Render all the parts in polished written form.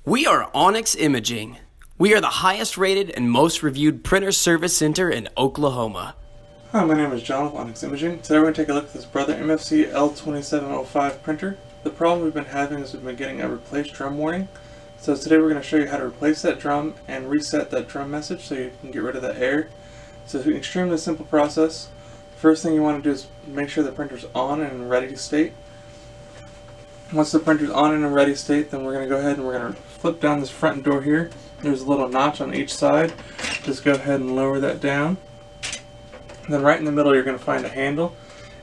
We are Onyx Imaging. We are the highest rated and most reviewed printer service center in Oklahoma. Hi, my name is John with Onyx Imaging. Today we're going to take a look at this Brother MFC-L2705 printer. The problem we've been having is we've been getting a replace drum warning. So today we're going to show you how to replace that drum and reset that drum message so you can get rid of that error. So it's an extremely simple process. First thing you want to do is make sure the printer's on and in ready state. Once the printer's on and in ready state, then we're going to go ahead and we're going to flip down this front door here. There's a little notch on each side. Just go ahead and lower that down. And then right in the middle you're going to find a handle,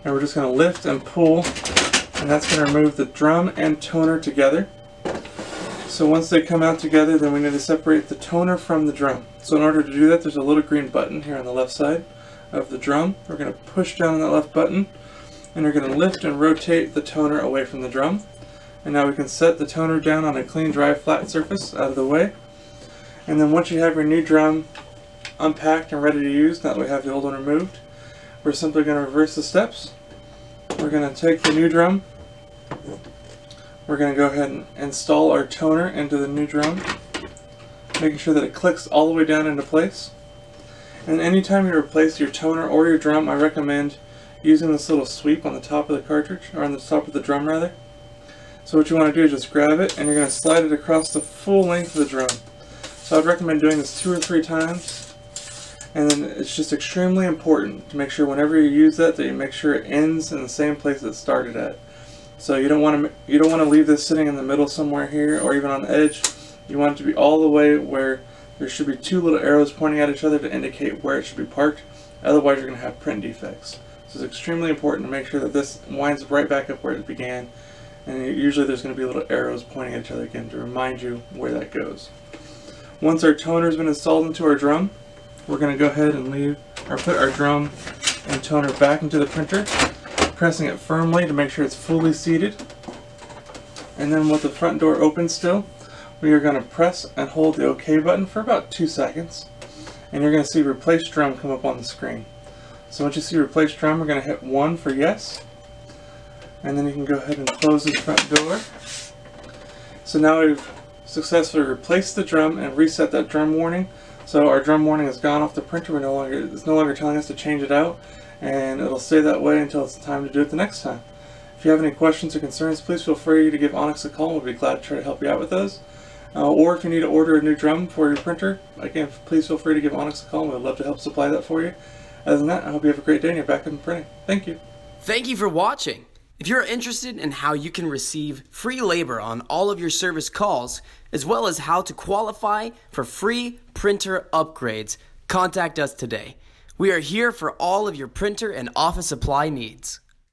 and we're just going to lift and pull, and that's going to remove the drum and toner together. So once they come out together, then we need to separate the toner from the drum. So in order to do that, there's a little green button here on the left side of the drum. We're going to push down on that left button, and we're going to lift and rotate the toner away from the drum. And now we can set the toner down on a clean, dry, flat surface out of the way. And then once you have your new drum unpacked and ready to use, now that we have the old one removed, we're simply going to reverse the steps. We're going to take the new drum. We're going to go ahead and install our toner into the new drum, making sure that it clicks all the way down into place. And anytime you replace your toner or your drum, I recommend using this little sweep on the top of the cartridge, or on the top of the drum rather. So what you want to do is just grab it and you're going to slide it across the full length of the drum. So I'd recommend doing this 2 or 3 times. And then it's just extremely important to make sure whenever you use that you make sure it ends in the same place it started at. So you don't want to leave this sitting in the middle somewhere here or even on the edge. You want it to be all the way where there should be 2 little arrows pointing at each other to indicate where it should be parked. Otherwise you're going to have print defects. So it's extremely important to make sure that this winds right back up where it began. And usually there's going to be little arrows pointing at each other again to remind you where that goes. Once our toner has been installed into our drum, we're going to go ahead and put our drum and toner back into the printer, pressing it firmly to make sure it's fully seated. And then with the front door open still, we are going to press and hold the OK button for about 2 seconds. And you're going to see replace drum come up on the screen. So once you see replace drum, we're going to hit 1 for yes. And then you can go ahead and close this front door. So now we've successfully replaced the drum and reset that drum warning. So our drum warning has gone off the printer. It's no longer telling us to change it out, and it'll stay that way until it's time to do it the next time. If you have any questions or concerns, please feel free to give Onyx a call. We'll be glad to try to help you out with those. Or if you need to order a new drum for your printer, again, please feel free to give Onyx a call. We'd love to help supply that for you. Other than that, I hope you have a great day and you're back up and printing. Thank you. Thank you for watching. If you're interested in how you can receive free labor on all of your service calls, as well as how to qualify for free printer upgrades, contact us today. We are here for all of your printer and office supply needs.